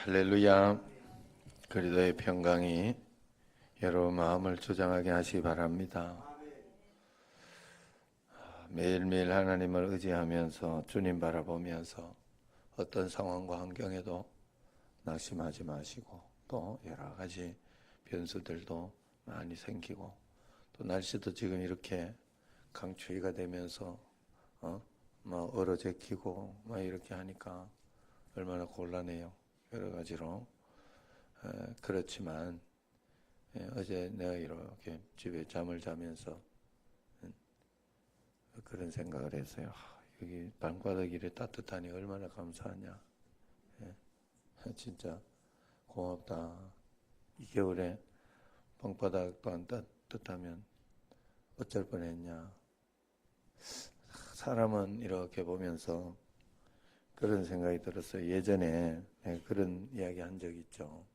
할렐루야. 그리스도의 평강이 여러분 마음을 조장하게 하시기 바랍니다. 매일매일 하나님을 의지하면서 주님 바라보면서 어떤 상황과 환경에도 낙심하지 마시고, 또 여러 가지 변수들도 많이 생기고, 또 날씨도 지금 이렇게 강추위가 되면서 막 얼어제끼고 막 이렇게 하니까 얼마나 곤란해요. 여러 가지로. 그렇지만 어제 내가 이렇게 집에 잠을 자면서 그런 생각을 했어요. 여기 방바닥 이래 따뜻하니 얼마나 감사하냐. 진짜 고맙다. 이 겨울에 방바닥도 안 따뜻하면 어쩔 뻔했냐. 사람은 이렇게 보면서 그런 생각이 들었어요. 예전에 그런 이야기 한 적 있죠.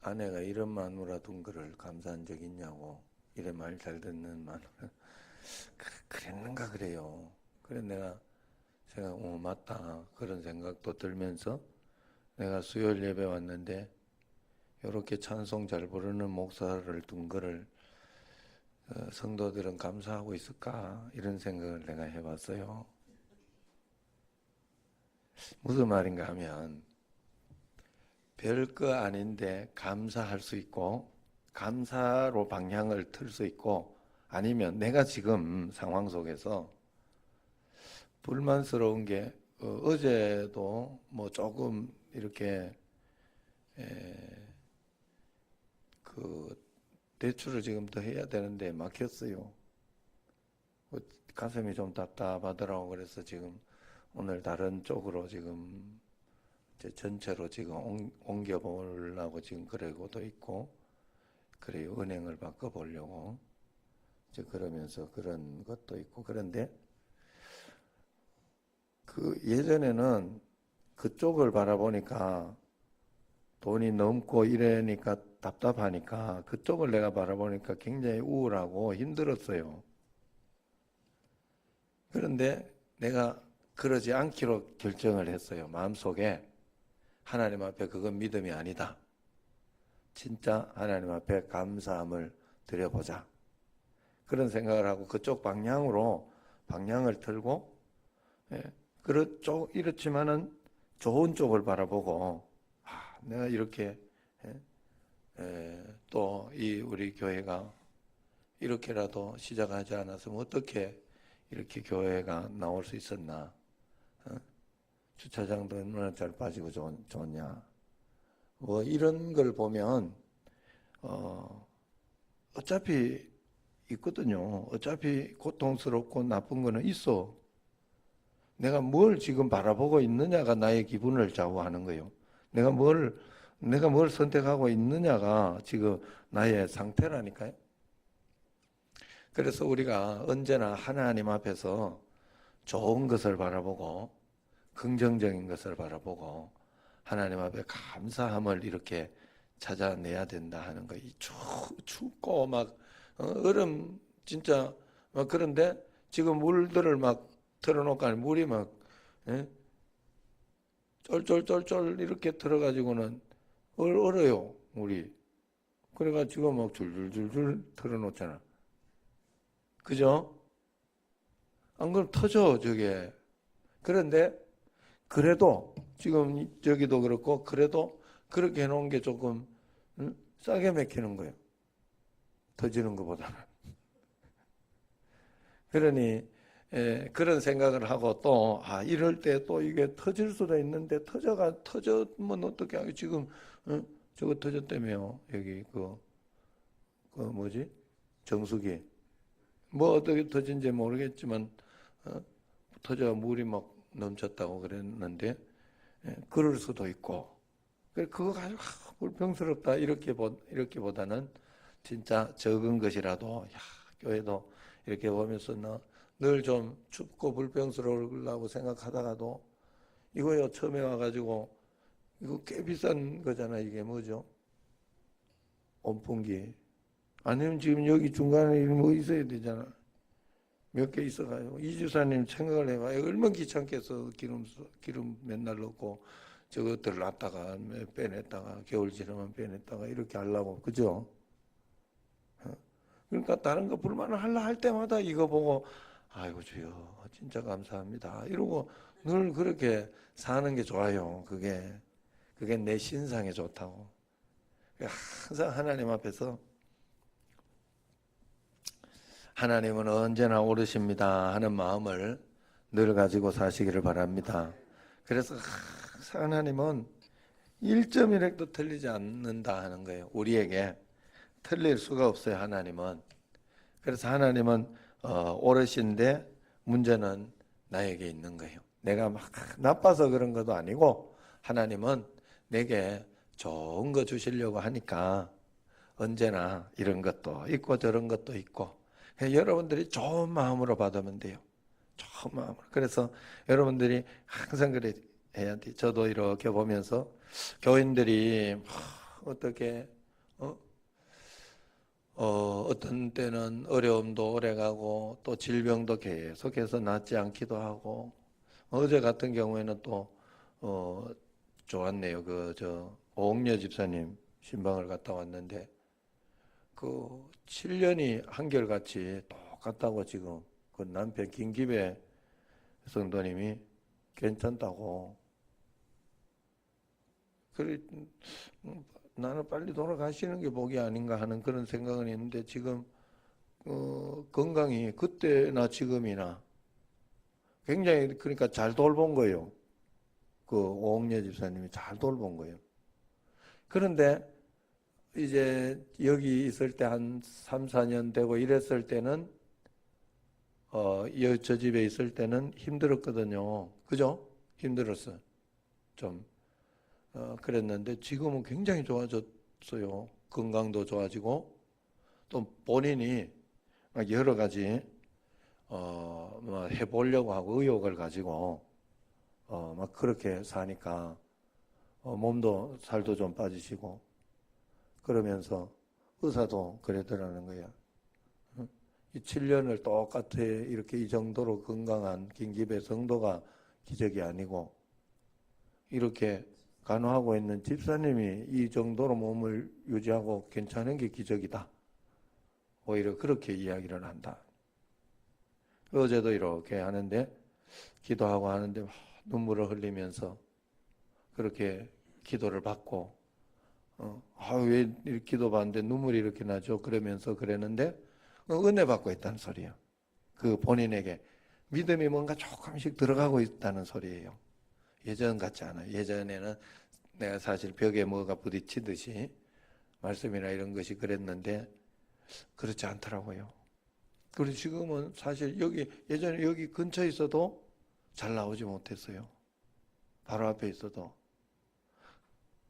아내가 이런 마누라 둔 거를 감사한 적 있냐고. 이래 말 잘 듣는 마누라. 그랬는가 그래요. 그래 내가 생각, 맞다. 그런 생각도 들면서 내가 수요일 예배 왔는데 이렇게 찬송 잘 부르는 목사를 둔 거를 성도들은 감사하고 있을까? 이런 생각을 내가 해봤어요. 무슨 말인가 하면 별거 아닌데 감사할 수 있고, 감사로 방향을 틀 수 있고, 아니면 내가 지금 상황 속에서 불만스러운 게 어제도 뭐 조금 이렇게 그 대출을 지금 더 해야 되는데 막혔어요. 가슴이 좀 답답하더라고. 그래서 지금 오늘 다른 쪽으로 지금 전체로 지금 옮겨보려고 지금 그러고도 있고, 그래요. 은행을 바꿔보려고. 그러면서 그런 것도 있고. 그런데 그 예전에는 그쪽을 바라보니까 돈이 넘고 이러니까 답답하니까 그쪽을 내가 바라보니까 굉장히 우울하고 힘들었어요. 그런데 내가 그러지 않기로 결정을 했어요. 마음속에 하나님 앞에 그건 믿음이 아니다. 진짜 하나님 앞에 감사함을 드려보자. 그런 생각을 하고 그쪽 방향으로 방향을 틀고, 이렇지만은 좋은 쪽을 바라보고, 내가 이렇게 또 이 우리 교회가 이렇게라도 시작하지 않았으면 어떻게 이렇게 교회가 나올 수 있었나? 주차장도 얼마나 잘 빠지고 좋냐? 뭐 이런 걸 보면 어차피 있거든요. 어차피 고통스럽고 나쁜 거는 있어. 내가 뭘 지금 바라보고 있느냐가 나의 기분을 좌우하는 거예요. 내가 뭘 선택하고 있느냐가 지금 나의 상태라니까요. 그래서 우리가 언제나 하나님 앞에서 좋은 것을 바라보고 긍정적인 것을 바라보고 하나님 앞에 감사함을 이렇게 찾아내야 된다 하는 거. 이 춥고 막 얼음 진짜 막 그런데 지금 물들을 막 틀어놓고 물이 막 쫄쫄쫄쫄 이렇게 들어가지고는 얼어요 물이. 그래가지고 막 줄줄줄줄 틀어놓잖아. 그죠? 안 그럼 터져 저게. 그런데 그래도 지금 저기도 그렇고 그래도 그렇게 해놓은 게 조금 싸게 맥히는 거예요. 터지는 것보다는. 그러니 그런 생각을 하고 또 이럴 때 또 이게 터질 수도 있는데 터졌으면 어떻게 하고 지금 저거 터졌다며요. 여기 그 뭐지? 정수기. 뭐 어떻게 터진지 모르겠지만 터져 물이 막 넘쳤다고 그랬는데 그럴 수도 있고. 그거 가지고 불평스럽다 이렇게보다는 진짜 적은 것이라도 교회도 이렇게 보면서 늘 좀 춥고 불평스러우려고 생각하다가도 이거요 처음에 와가지고 이거 꽤 비싼 거잖아. 이게 뭐죠? 온풍기. 아니면 지금 여기 중간에 뭐 있어야 되잖아. 몇 개 있어가지고 이주사님 생각을 해봐. 얼마나 귀찮겠어. 기름 맨날 넣고 저것들 놨다가 빼냈다가 겨울 지나면 빼냈다가 이렇게 하려고 그죠? 그러니까 다른 거 불만을 하려 할 때마다 이거 보고 아이고 주여 진짜 감사합니다 이러고 늘 그렇게 사는 게 좋아요. 그게 내 신상에 좋다고. 항상 하나님 앞에서 하나님은 언제나 옳으십니다 하는 마음을 늘 가지고 사시기를 바랍니다. 그래서 항상 하나님은 1.1획도 틀리지 않는다 하는 거예요. 우리에게 틀릴 수가 없어요. 하나님은. 그래서 하나님은 옳으신데 문제는 나에게 있는 거예요. 내가 막 나빠서 그런 것도 아니고 하나님은 내게 좋은 거 주시려고 하니까 언제나 이런 것도 있고 저런 것도 있고 여러분들이 좋은 마음으로 받으면 돼요. 좋은 마음으로. 그래서 여러분들이 항상 그래 해야 돼. 저도 이렇게 보면서 교인들이 어떻게 어떤 때는 어려움도 오래가고 또 질병도 계속해서 낫지 않기도 하고 어제 같은 경우에는 또 좋았네요. 오옥녀 집사님 신방을 갔다 왔는데 그 7년이 한결같이 똑같다고 지금 그 남편 김기배 성도님이 괜찮다고. 그래 나는 빨리 돌아가시는 게 복이 아닌가 하는 그런 생각은 있는데 지금 건강이 그때나 지금이나 굉장히 그러니까 잘 돌본 거예요. 그 오옥녀 집사님이 잘 돌본 거예요. 그런데 이제 여기 있을 때 한 3, 4년 되고 이랬을 때는 저 집에 있을 때는 힘들었거든요. 그죠? 힘들었어. 좀 그랬는데 지금은 굉장히 좋아졌어요. 건강도 좋아지고 또 본인이 막 여러 가지 뭐 해보려고 하고 의욕을 가지고 막 그렇게 사니까 몸도 살도 좀 빠지시고 그러면서 의사도 그러더라는 거야. 이 7년을 똑같이 이렇게 이 정도로 건강한 김기배 성도가 기적이 아니고 이렇게 간호하고 있는 집사님이 이 정도로 몸을 유지하고 괜찮은 게 기적이다. 오히려 그렇게 이야기를 한다. 어제도 이렇게 하는데 기도하고 하는데 막 눈물을 흘리면서 그렇게 기도를 받고 왜 이렇게 기도 받는데 눈물이 이렇게 나죠? 그러면서 그랬는데 은혜 받고 있다는 소리예요. 그 본인에게 믿음이 뭔가 조금씩 들어가고 있다는 소리예요. 예전 같지 않아요. 예전에는 내가 사실 벽에 뭐가 부딪히듯이 말씀이나 이런 것이 그랬는데 그렇지 않더라고요. 그리고 지금은 사실 예전에 여기 근처에 있어도 잘 나오지 못했어요. 바로 앞에 있어도.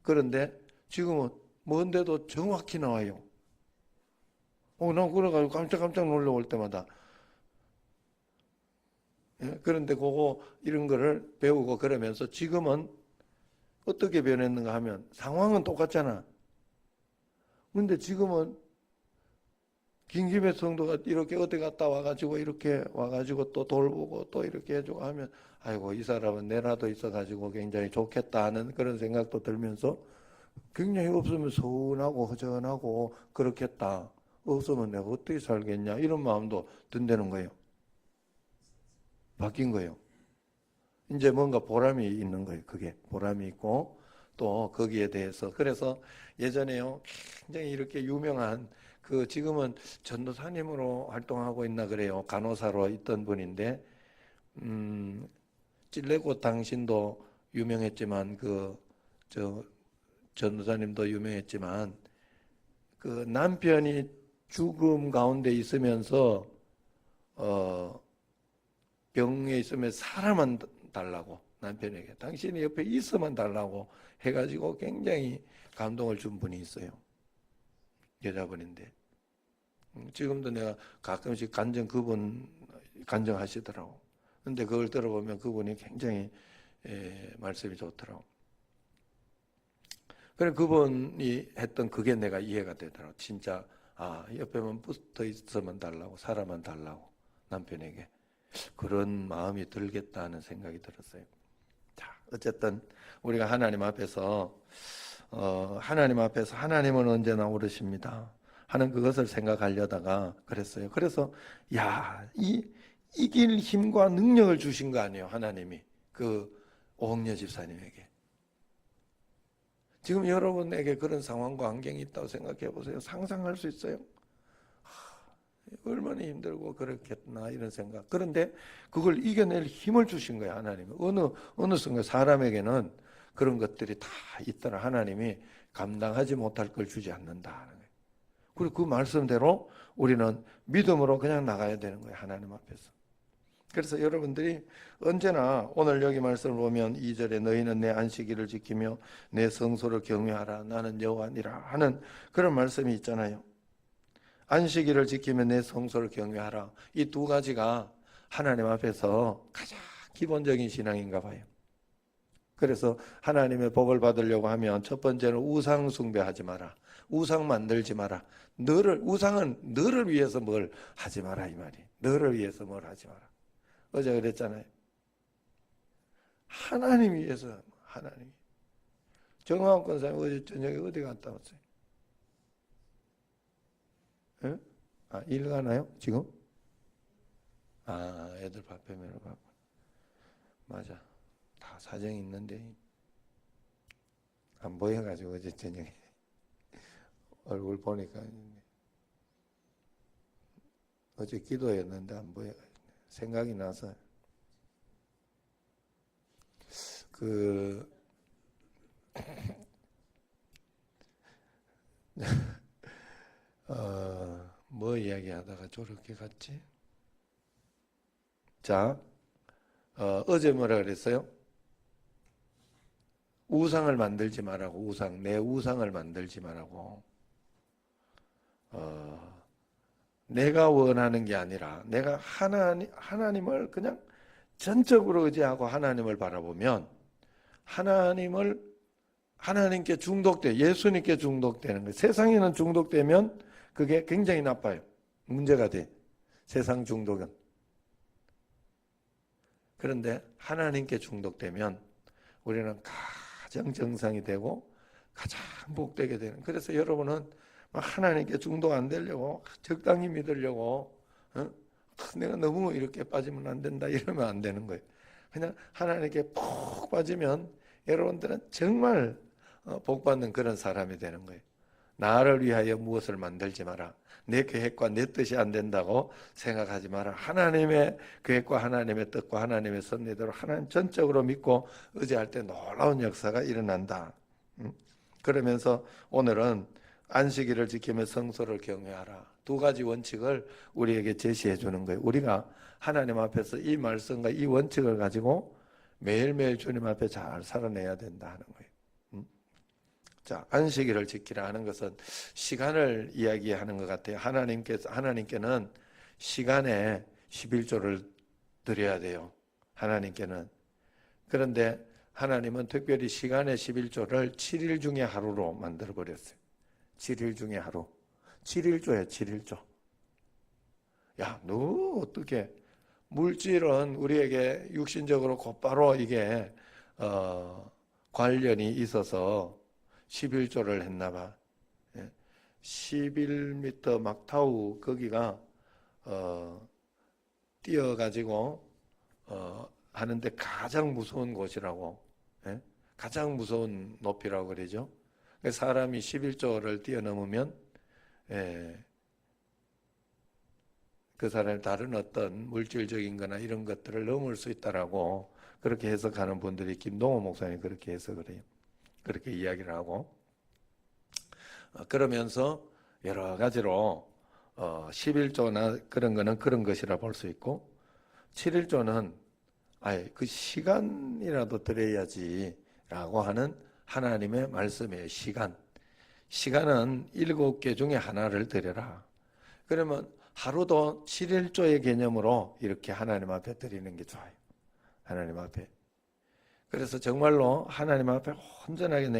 그런데 지금은 먼데도 정확히 나와요. 난 그래가지고 깜짝깜짝 놀라올 때마다. 예? 그런데 이런 거를 배우고 그러면서 지금은 어떻게 변했는가 하면 상황은 똑같잖아. 근데 지금은 김기배 성도가 이렇게 어디 갔다 와가지고 이렇게 와가지고 또 돌보고 또 이렇게 해주고 하면 아이고 이 사람은 내라도 있어가지고 굉장히 좋겠다 하는 그런 생각도 들면서 굉장히 없으면 서운하고 허전하고 그렇겠다. 없으면 내가 어떻게 살겠냐 이런 마음도 든다는 거예요. 바뀐 거예요. 이제 뭔가 보람이 있는 거예요. 그게 보람이 있고 또 거기에 대해서 그래서 예전에요 굉장히 이렇게 유명한 지금은 전도사님으로 활동하고 있나 그래요. 간호사로 있던 분인데 찔레꽃 당신도 유명했지만 저 전도사님도 유명했지만 그 남편이 죽음 가운데 있으면서 병에 있으면 사람만 달라고 남편에게 당신이 옆에 있어만 달라고 해가지고 굉장히 감동을 준 분이 있어요. 여자분인데 지금도 내가 가끔씩 그분 간증하시더라고. 근데 그걸 들어보면 그분이 굉장히 말씀이 좋더라고. 그래 그분이 했던 그게 내가 이해가 되더라고. 진짜 옆에만 붙어 있으면 달라고 사람만 달라고 남편에게. 그런 마음이 들겠다는 생각이 들었어요. 자, 어쨌든 우리가 하나님 앞에서 하나님은 언제나 오르십니다 하는 그것을 생각하려다가 그랬어요. 그래서 이길 힘과 능력을 주신 거 아니에요, 하나님이. 그 오홍여 집사님에게. 지금 여러분에게 그런 상황과 환경이 있다고 생각해 보세요. 상상할 수 있어요? 얼마나 힘들고 그렇겠나 이런 생각. 그런데 그걸 이겨낼 힘을 주신 거예요, 하나님이. 어느 순간 사람에게는 그런 것들이 다 있더라. 하나님이 감당하지 못할 걸 주지 않는다. 그리고 그 말씀대로 우리는 믿음으로 그냥 나가야 되는 거예요, 하나님 앞에서. 그래서 여러분들이 언제나 오늘 여기 말씀을 보면 2절에 너희는 내 안식일을 지키며 내 성소를 경외하라 나는 여호와니라 하는 그런 말씀이 있잖아요. 안식일을 지키며 내 성소를 경외하라. 이 두 가지가 하나님 앞에서 가장 기본적인 신앙인가 봐요. 그래서 하나님의 복을 받으려고 하면 첫 번째는 우상 숭배하지 마라. 우상 만들지 마라. 우상은 너를 위해서 뭘 하지 마라 이 말이. 너를 위해서 뭘 하지 마라. 어제 그랬잖아요. 하나님 위해서 하나님. 정황 권사님 어제 저녁에 어디 갔다 왔어요? 예? 일 가나요? 지금? 애들 밥 배매러 가고. 맞아. 다 사정이 있는데 안 보여가지고 어제 저녁에 얼굴 보니까 어제 기도했는데 안 보여가지고 생각이 나서 뭐 이야기하다가 저렇게 갔지? 자, 어제 뭐라 그랬어요? 우상을 만들지 말라고. 내 우상을 만들지 말라고. 내가 원하는 게 아니라 내가 하나님을 그냥 전적으로 의지하고 하나님을 바라보면 하나님께 예수님께 중독되는 거예요. 세상에는 중독되면 그게 굉장히 나빠요. 문제가 돼. 세상 중독은. 그런데 하나님께 중독되면 우리는 가장 정상이 되고 가장 복되게 되는. 그래서 여러분은 하나님께 중독 안 되려고 적당히 믿으려고 내가 너무 이렇게 빠지면 안 된다 이러면 안 되는 거예요. 그냥 하나님께 푹 빠지면 여러분들은 정말 복받는 그런 사람이 되는 거예요. 나를 위하여 무엇을 만들지 마라. 내 계획과 내 뜻이 안 된다고 생각하지 마라. 하나님의 계획과 하나님의 뜻과 하나님의 섭리대로 하나님 전적으로 믿고 의지할 때 놀라운 역사가 일어난다. 그러면서 오늘은 안식일을 지키며 성소를 경외하라. 두 가지 원칙을 우리에게 제시해 주는 거예요. 우리가 하나님 앞에서 이 말씀과 이 원칙을 가지고 매일매일 주님 앞에 잘 살아내야 된다 하는 거예요. 자, 안식일을 지키라 하는 것은 시간을 이야기하는 것 같아요. 하나님께는 시간에 11조를 드려야 돼요. 하나님께는. 그런데 하나님은 특별히 시간의 11조를 7일 중에 하루로 만들어 버렸어요. 7일 중에 하루. 7일조예요, 7일조. 야, 너 어떻게 물질은 우리에게 육신적으로 곧바로 이게 관련이 있어서 11조를 했나 봐. 11m 막타우 거기가 뛰어가지고 하는데 가장 무서운 곳이라고. 가장 무서운 높이라고 그러죠. 사람이 11조를 뛰어넘으면 그 사람이 다른 어떤 물질적인 거나 이런 것들을 넘을 수 있다라고 그렇게 해석하는 분들이 김동호 목사님 그렇게 해석을 해요. 그렇게 이야기를 하고 그러면서 여러 가지로 11조나 그런 거는 그런 것이라 볼 수 있고 7일조는 그 시간이라도 드려야지 라고 하는 하나님의 말씀이에요. 시간은 7개 중에 하나를 드려라. 그러면 하루도 7일조의 개념으로 이렇게 하나님 앞에 드리는 게 좋아요. 하나님 앞에. 그래서 정말로 하나님 앞에 온전하게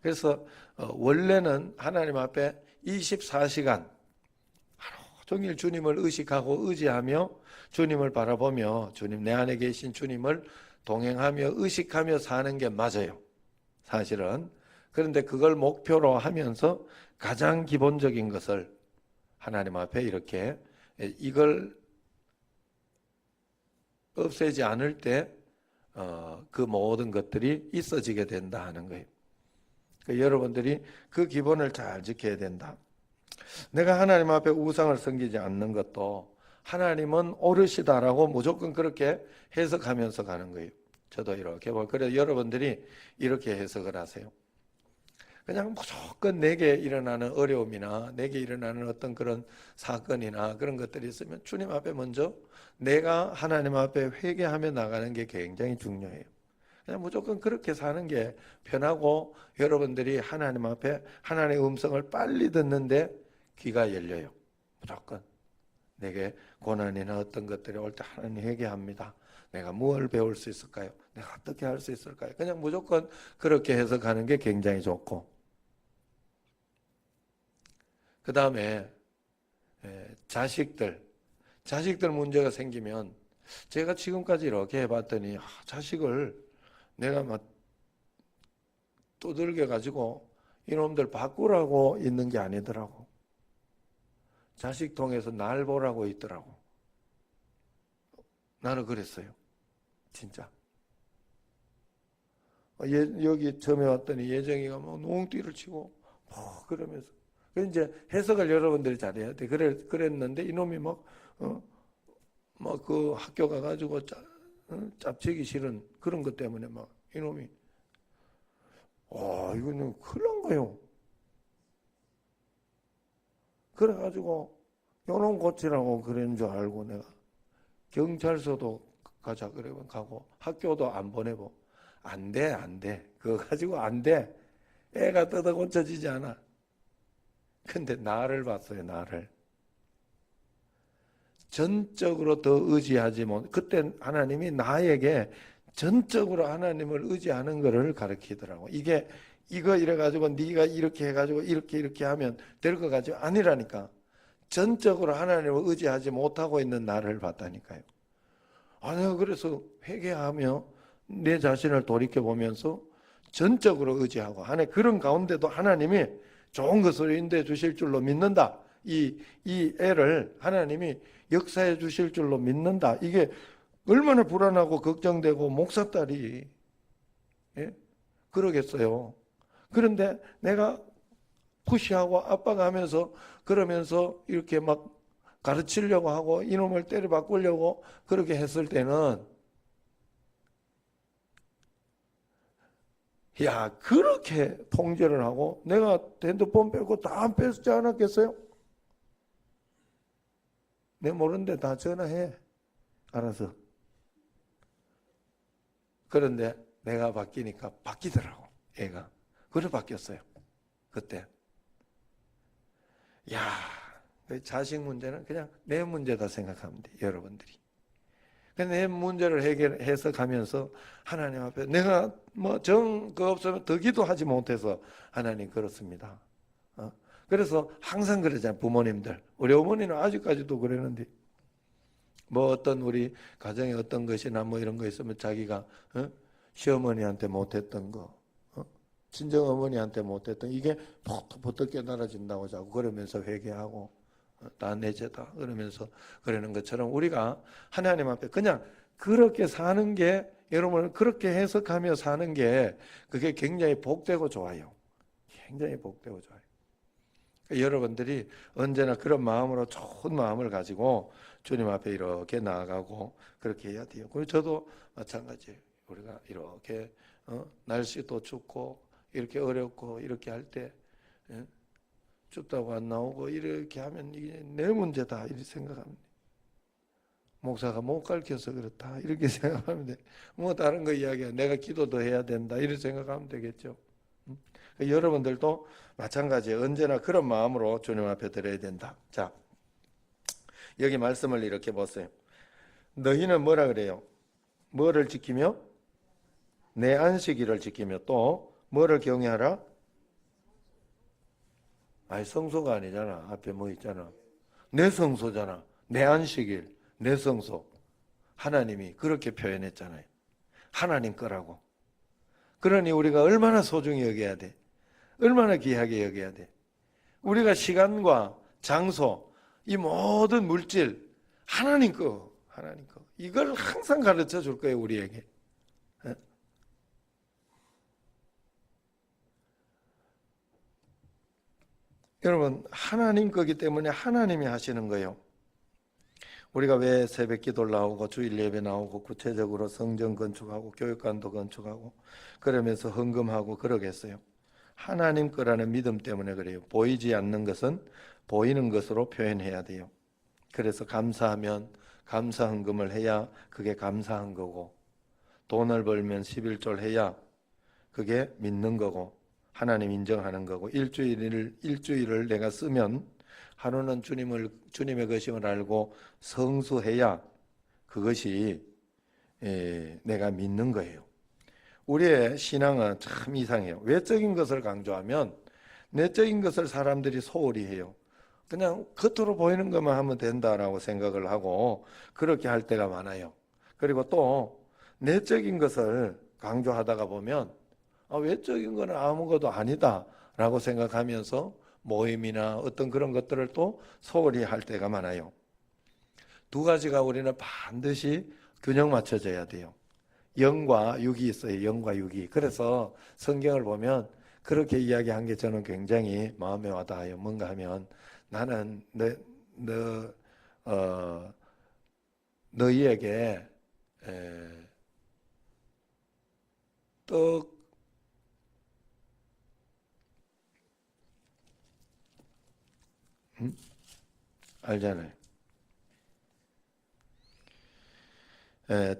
그래서 원래는 하나님 앞에 24시간 하루 종일 주님을 의식하고 의지하며 주님을 바라보며 주님, 내 안에 계신 주님을 동행하며 의식하며 사는 게 맞아요, 사실은. 그런데 그걸 목표로 하면서 가장 기본적인 것을 하나님 앞에 이렇게, 이걸 없애지 않을 때 그 모든 것들이 있어지게 된다 하는 거예요. 여러분들이 그 기본을 잘 지켜야 된다. 내가 하나님 앞에 우상을 섬기지 않는 것도 하나님은 옳으시다라고 무조건 그렇게 해석하면서 가는 거예요. 저도 이렇게 그래서 여러분들이 이렇게 해석을 하세요. 그냥 무조건 내게 일어나는 어려움이나 내게 일어나는 어떤 그런 사건이나 그런 것들이 있으면 주님 앞에 먼저 내가 하나님 앞에 회개하며 나가는 게 굉장히 중요해요. 그냥 무조건 그렇게 사는 게 편하고 여러분들이 하나님 앞에 하나님의 음성을 빨리 듣는데 귀가 열려요. 무조건 내게 고난이나 어떤 것들이 올 때 하나님 회개합니다. 내가 무엇을 배울 수 있을까요? 내가 어떻게 할 수 있을까요? 그냥 무조건 그렇게 해석하는 게 굉장히 좋고, 그 다음에 자식들 문제가 생기면 제가 지금까지 이렇게 해봤더니 자식을 내가 막 두들겨 가지고 이놈들 바꾸라고 있는 게 아니더라고. 자식 통해서 날 보라고 있더라고. 나는 그랬어요, 진짜. 여기 처음에 왔더니 예정이가 뭐 농띠를 치고 그러면서 이제 해석을 여러분들이 잘해야 돼. 그랬는데 이놈이 막 그 학교 가가지고 짭치기 싫은 그런 것 때문에 막 이놈이 이거는 큰일 난 거예요. 그래가지고 요놈 고치라고 그런 줄 알고 내가 경찰서도 가자 그러면 가고 학교도 안 보내고 안 돼. 그거 가지고 안 돼. 애가 뜯어 고쳐지지 않아. 근데 나를 봤어요, 나를. 전적으로 더 의지하지 못. 그때 하나님이 나에게 전적으로 하나님을 의지하는 것을 가르치더라고. 이거 이래가지고 네가 이렇게 해가지고 이렇게 하면 될 것 같지 아니라니까. 전적으로 하나님을 의지하지 못하고 있는 나를 봤다니까요. 내가 그래서 회개하며 내 자신을 돌이켜보면서 전적으로 의지하고 그런 가운데도 하나님이 좋은 것을 인도해 주실 줄로 믿는다. 이 애를 하나님이 역사해 주실 줄로 믿는다. 이게 얼마나 불안하고 걱정되고 목사딸이 그러겠어요. 그런데 내가 푸시하고 압박하면서 그러면서 이렇게 막 가르치려고 하고 이놈을 때려 바꾸려고 그렇게 했을 때는 그렇게 통제를 하고 내가 핸드폰 빼고 다 뺐지 않았겠어요? 내 모르는데 다 전화해. 알아서. 그런데 내가 바뀌니까 바뀌더라고, 애가. 그래 바뀌었어요, 그때. 자식 문제는 그냥 내 문제다 생각하면 돼, 여러분들이. 내 문제를 해석하면서 하나님 앞에 내가 그거 없으면 더 기도하지 못해서 하나님 그렇습니다. 그래서 항상 그러잖아요, 부모님들. 우리 어머니는 아직까지도 그러는데 어떤 우리 가정에 어떤 것이나 이런 거 있으면 자기가 시어머니한테 못했던 거, 친정 어머니한테 못했던 이게 부터 깨달아진다고 자꾸 그러면서 회개하고 다 내 죄다 그러면서 그러는 것처럼 우리가 하나님 앞에 그냥 그렇게 사는 게, 여러분 그렇게 해석하며 사는 게 그게 굉장히 복되고 좋아요. 굉장히 복되고 좋아요. 여러분들이 언제나 그런 마음으로 좋은 마음을 가지고 주님 앞에 이렇게 나아가고 그렇게 해야 돼요. 그리고 저도 마찬가지예요. 우리가 이렇게 날씨도 춥고 이렇게 어렵고 이렇게 할 때 춥다고 안 나오고 이렇게 하면 이게 내 문제다 이렇게 생각합니다. 목사가 못 가르쳐서 그렇다 이렇게 생각하면 돼. 다른 거 이야기야. 내가 기도도 해야 된다 이렇게 생각하면 되겠죠. 여러분들도 마찬가지예요. 언제나 그런 마음으로 주님 앞에 드려야 된다. 자, 여기 말씀을 이렇게 보세요. 너희는 뭐라 그래요? 뭐를 지키며? 내 안식일을 지키며 또 뭐를 경외하라? 성소가 아니잖아. 앞에 뭐 있잖아. 내 성소잖아. 내 안식일. 내 성소. 하나님이 그렇게 표현했잖아요. 하나님 거라고. 그러니 우리가 얼마나 소중히 여겨야 돼. 얼마나 귀하게 여겨야 돼. 우리가 시간과 장소, 이 모든 물질, 하나님 거, 하나님 거. 이걸 항상 가르쳐 줄 거예요, 우리에게. 여러분, 하나님 거기 때문에 하나님이 하시는 거예요. 우리가 왜 새벽 기도 나오고 주일 예배 나오고 구체적으로 성전 건축하고 교육관도 건축하고 그러면서 헌금하고 그러겠어요. 하나님 거라는 믿음 때문에 그래요. 보이지 않는 것은 보이는 것으로 표현해야 돼요. 그래서 감사하면 감사 헌금을 해야 그게 감사한 거고, 돈을 벌면 11조를 해야 그게 믿는 거고 하나님 인정하는 거고, 일주일을 내가 쓰면 하루는 주님의 것임을 알고 성수해야 그것이 내가 믿는 거예요. 우리의 신앙은 참 이상해요. 외적인 것을 강조하면 내적인 것을 사람들이 소홀히 해요. 그냥 겉으로 보이는 것만 하면 된다라고 생각을 하고 그렇게 할 때가 많아요. 그리고 또 내적인 것을 강조하다가 보면 외적인 거는 아무것도 아니다라고 생각하면서 모임이나 어떤 그런 것들을 또 소홀히 할 때가 많아요. 두 가지가 우리는 반드시 균형 맞춰져야 돼요. 영과 육이 있어요. 영과 육이. 그래서 성경을 보면 그렇게 이야기한 게 저는 굉장히 마음에 와닿아요. 뭔가 하면 나는 너희에게 떡 알잖아요.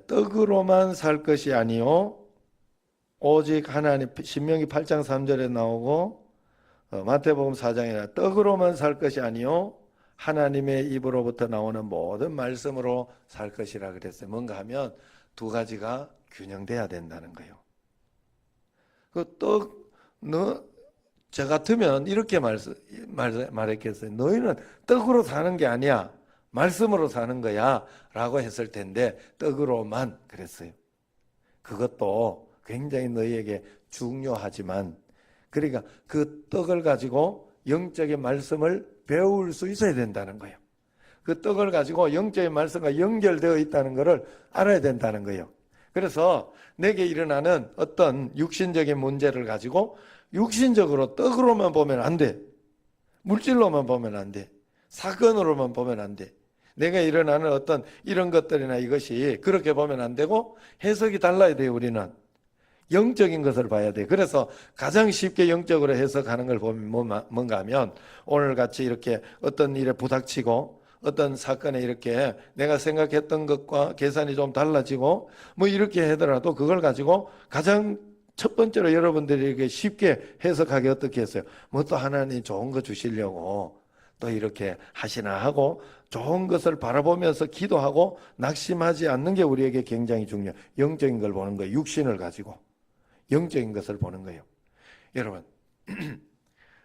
떡으로만 살 것이 아니요 오직 하나님. 신명기 8장 3절에 나오고 마태복음 4장에 떡으로만 살 것이 아니요 하나님의 입으로부터 나오는 모든 말씀으로 살 것이라 그랬어요. 뭔가 하면 두 가지가 균형돼야 된다는 거예요. 저 같으면 이렇게 말했겠어요. 너희는 떡으로 사는 게 아니야. 말씀으로 사는 거야. 라고 했을 텐데, 떡으로만 그랬어요. 그것도 굉장히 너희에게 중요하지만, 그러니까 그 떡을 가지고 영적인 말씀을 배울 수 있어야 된다는 거예요. 그 떡을 가지고 영적인 말씀과 연결되어 있다는 것을 알아야 된다는 거예요. 그래서 내게 일어나는 어떤 육신적인 문제를 가지고 육신적으로 떡으로만 보면 안 돼. 물질로만 보면 안 돼. 사건으로만 보면 안 돼. 내가 일어나는 어떤 이런 것들이나 이것이 그렇게 보면 안 되고 해석이 달라야 돼요. 우리는 영적인 것을 봐야 돼. 그래서 가장 쉽게 영적으로 해석하는 걸 보면 뭔가 하면 오늘같이 이렇게 어떤 일에 부닥치고 어떤 사건에 이렇게 내가 생각했던 것과 계산이 좀 달라지고 뭐 이렇게 하더라도 그걸 가지고 가장 첫 번째로 여러분들에게 쉽게 해석하기 어떻게 했어요? 뭐 또 하나님 좋은 거 주시려고 또 이렇게 하시나 하고 좋은 것을 바라보면서 기도하고 낙심하지 않는 게 우리에게 굉장히 중요해요. 영적인 걸 보는 거예요. 육신을 가지고 영적인 것을 보는 거예요. 여러분,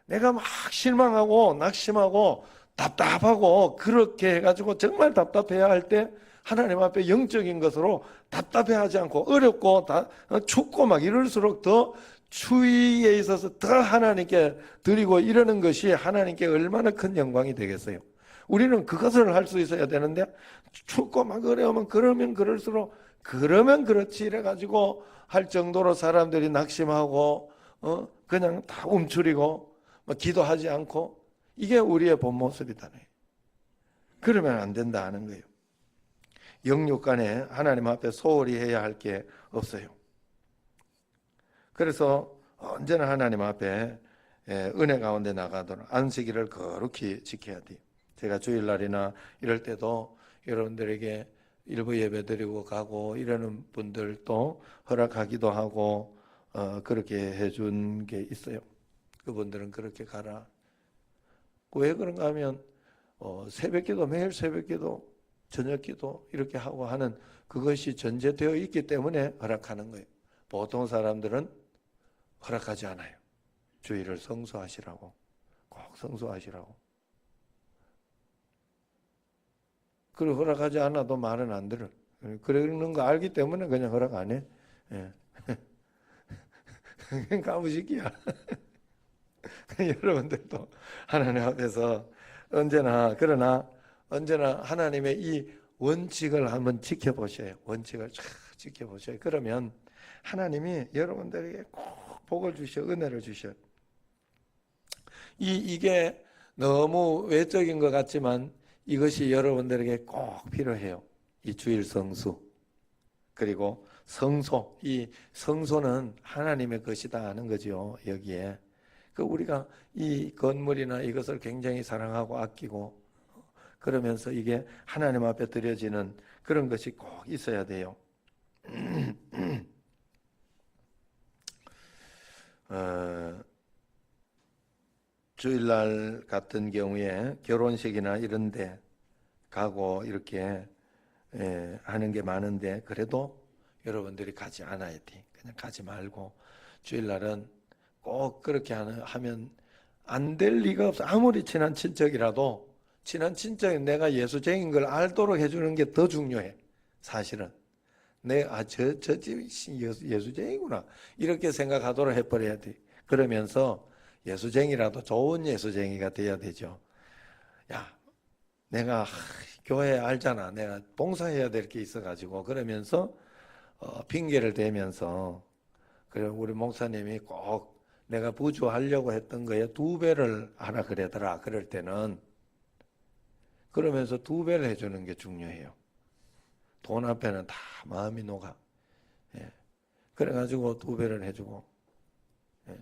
내가 막 실망하고 낙심하고 답답하고 그렇게 해가지고 정말 답답해야 할 때 하나님 앞에 영적인 것으로 답답해하지 않고 어렵고 춥고 막 이럴수록 더 추위에 있어서 더 하나님께 드리고 이러는 것이 하나님께 얼마나 큰 영광이 되겠어요. 우리는 그것을 할 수 있어야 되는데 춥고 막 어려우면 그러면 그럴수록 그러면 그렇지 이래가지고 할 정도로 사람들이 낙심하고 그냥 다 움츠리고 기도하지 않고 이게 우리의 본 모습이다. 그러면 안 된다 하는 거예요. 영육 간에 하나님 앞에 소홀히 해야 할 게 없어요. 그래서 언제나 하나님 앞에 은혜 가운데 나가도록 안식일을 거룩히 지켜야 돼요. 제가 주일날이나 이럴 때도 여러분들에게 일부 예배 드리고 가고 이러는 분들도 허락하기도 하고 그렇게 해준 게 있어요. 그분들은 그렇게 가라. 왜 그런가 하면 새벽기도 매일 새벽기도 저녁기도 이렇게 하고 하는 그것이 전제되어 있기 때문에 허락하는 거예요. 보통 사람들은 허락하지 않아요. 주일을 성수하시라고 꼭 성수하시라고. 그리고 허락하지 않아도 말은 안 들어. 그러는 거 알기 때문에 그냥 허락 안 해. 예. 그냥 까부시기야. 여러분들도 하나님 앞에서 그러나 언제나 하나님의 이 원칙을 한번 지켜보셔요. 원칙을 쫙 지켜보셔요. 그러면 하나님이 여러분들에게 꼭 복을 주셔, 은혜를 주셔. 이게 너무 외적인 것 같지만 이것이 여러분들에게 꼭 필요해요. 이 주일 성수. 그리고 성소. 이 성소는 하나님의 것이다 하는 거죠. 여기에. 우리가 이 건물이나 이것을 굉장히 사랑하고 아끼고 그러면서 이게 하나님 앞에 드려지는 그런 것이 꼭 있어야 돼요. 주일날 같은 경우에 결혼식이나 이런 데 가고 이렇게 하는 게 많은데 그래도 여러분들이 가지 않아야 돼. 그냥 가지 말고 주일날은 꼭 그렇게 하면 안 될 리가 없어. 아무리 친한 친척이라도 친한 친척이 내가 예수쟁인 걸 알도록 해주는 게 더 중요해. 사실은 저 집이 예수쟁이구나 이렇게 생각하도록 해버려야 돼. 그러면서 예수쟁이라도 좋은 예수쟁이가 돼야 되죠. 야, 내가 교회 알잖아. 내가 봉사해야 될 게 있어가지고 그러면서 핑계를 대면서 그리고 우리 목사님이 꼭 내가 부주하려고 했던 거에 2배를 하라 그러더라. 그럴 때는 그러면서 2배를 해주는 게 중요해요. 돈 앞에는 다 마음이 녹아. 예. 그래가지고 2배를 해주고, 예.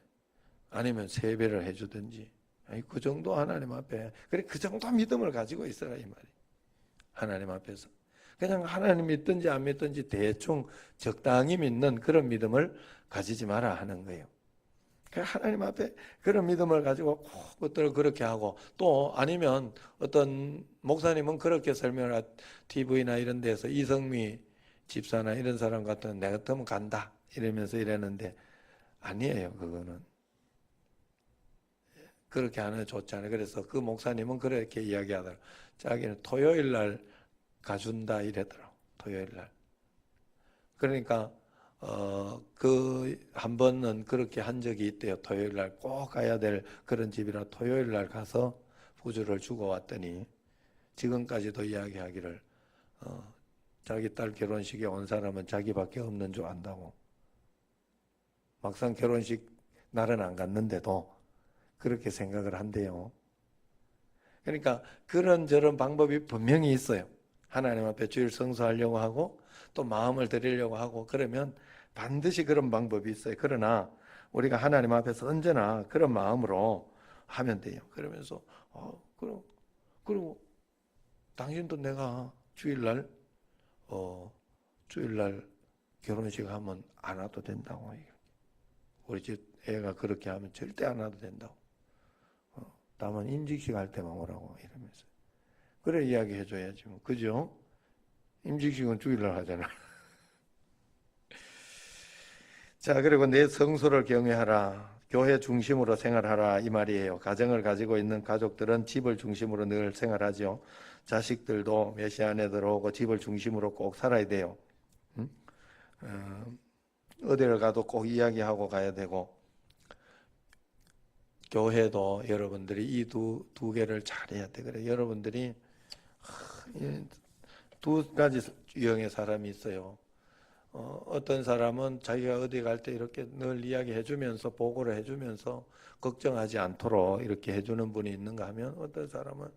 아니면 3배를 해주든지. 아니, 그 정도 하나님 앞에 그래 그 정도 믿음을 가지고 있어라 이 말이. 하나님 앞에서 그냥 하나님 믿든지 안 믿든지 대충 적당히 믿는 그런 믿음을 가지지 마라 하는 거예요. 하나님 앞에 그런 믿음을 가지고 꼭 그것들을 그렇게 하고 또 아니면 어떤 목사님은 그렇게 설명을 TV나 이런 데서 이성미 집사나 이런 사람 같은 내가 같으면 간다 이러면서 이랬는데 아니에요. 그거는 그렇게 하는 게 좋잖아요. 그래서 그 목사님은 그렇게 이야기하더라고요. 자기는 토요일 날 가준다 이랬더라고요. 토요일 날. 그러니까 한 번은 그렇게 한 적이 있대요. 토요일 날 꼭 가야 될 그런 집이라 토요일 날 가서 부주를 주고 왔더니 지금까지도 이야기하기를 자기 딸 결혼식에 온 사람은 자기밖에 없는 줄 안다고. 막상 결혼식 날은 안 갔는데도 그렇게 생각을 한대요. 그러니까 그런저런 방법이 분명히 있어요. 하나님 앞에 주일 성수하려고 하고 또 마음을 드리려고 하고 그러면 반드시 그런 방법이 있어요. 그러나 우리가 하나님 앞에서 언제나 그런 마음으로 하면 돼요. 그러면서 그리고 당신도 내가 주일날 결혼식 하면 안 와도 된다고. 우리 집 애가 그렇게 하면 절대 안 와도 된다고. 다만 임직식 할 때만 오라고 이러면서. 그래 이야기해 줘야지 뭐. 그죠? 임직식은 주일날 하잖아. 자, 그리고 내 성소를 경외하라. 교회 중심으로 생활하라 이 말이에요. 가정을 가지고 있는 가족들은 집을 중심으로 늘 생활하죠. 자식들도 메시아 안에 들어오고 집을 중심으로 꼭 살아야 돼요. 응? 어디를 가도 꼭 이야기하고 가야 되고 교회도 여러분들이 이 두 개를 잘해야 돼. 그래 여러분들이 두 가지 유형의 사람이 있어요. 어떤 사람은 자기가 어디 갈 때 이렇게 늘 이야기해 주면서 보고를 해 주면서 걱정하지 않도록 이렇게 해주는 분이 있는가 하면 어떤 사람은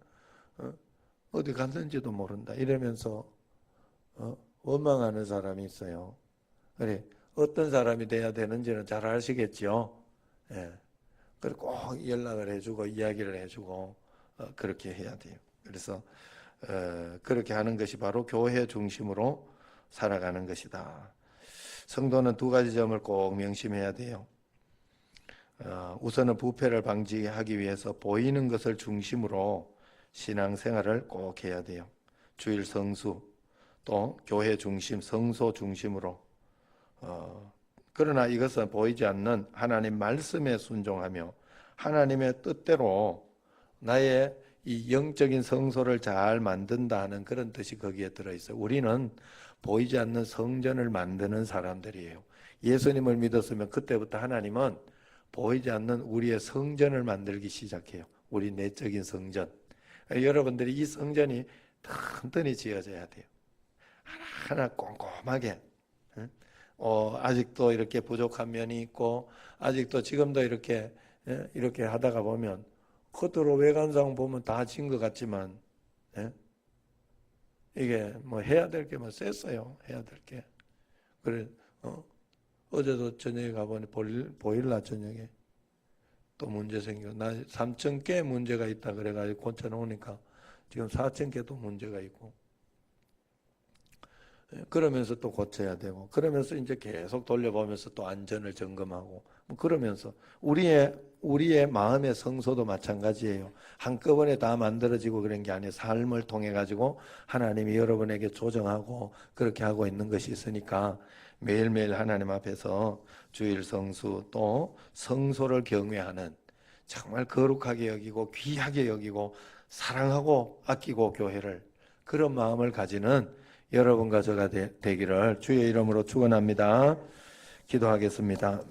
어디 갔는지도 모른다 이러면서 원망하는 사람이 있어요. 그래 어떤 사람이 돼야 되는지는 잘 아시겠죠. 예. 그래 꼭 연락을 해주고 이야기를 해주고 그렇게 해야 돼요. 그래서 그렇게 하는 것이 바로 교회 중심으로 살아가는 것이다. 성도는 2가지 점을 꼭 명심해야 돼요. 우선은 부패를 방지하기 위해서 보이는 것을 중심으로 신앙생활을 꼭 해야 돼요. 주일 성수, 또 교회 중심, 성소 중심으로. 그러나 이것은 보이지 않는 하나님 말씀에 순종하며 하나님의 뜻대로 나의 이 영적인 성소를 잘 만든다 하는 그런 뜻이 거기에 들어있어요. 우리는 보이지 않는 성전을 만드는 사람들이에요. 예수님을 믿었으면 그때부터 하나님은 보이지 않는 우리의 성전을 만들기 시작해요. 우리 내적인 성전. 여러분들이 이 성전이 튼튼히 지어져야 돼요. 하나하나 꼼꼼하게. 아직도 이렇게 부족한 면이 있고, 아직도 지금도 이렇게 하다가 보면, 겉으로 외관상 보면 다 진 것 같지만, 예? 이게 뭐 해야 될 게 뭐 셌어요. 해야 될 게. 그래, 어제도 저녁에 가보니 보일러 저녁에 또 문제 생겨. 나 3천 개 문제가 있다 그래가지고 고쳐놓으니까 지금 4천 개도 문제가 있고. 그러면서 또 고쳐야 되고, 그러면서 이제 계속 돌려보면서 또 안전을 점검하고, 뭐 그러면서 우리의 마음의 성소도 마찬가지예요. 한꺼번에 다 만들어지고 그런 게 아니에요. 삶을 통해 가지고 하나님이 여러분에게 조정하고 그렇게 하고 있는 것이 있으니까 매일매일 하나님 앞에서 주일 성수 또 성소를 경외하는 정말 거룩하게 여기고 귀하게 여기고 사랑하고 아끼고 교회를 그런 마음을 가지는 여러분과 저가 되기를 주의 이름으로 축원합니다. 기도하겠습니다.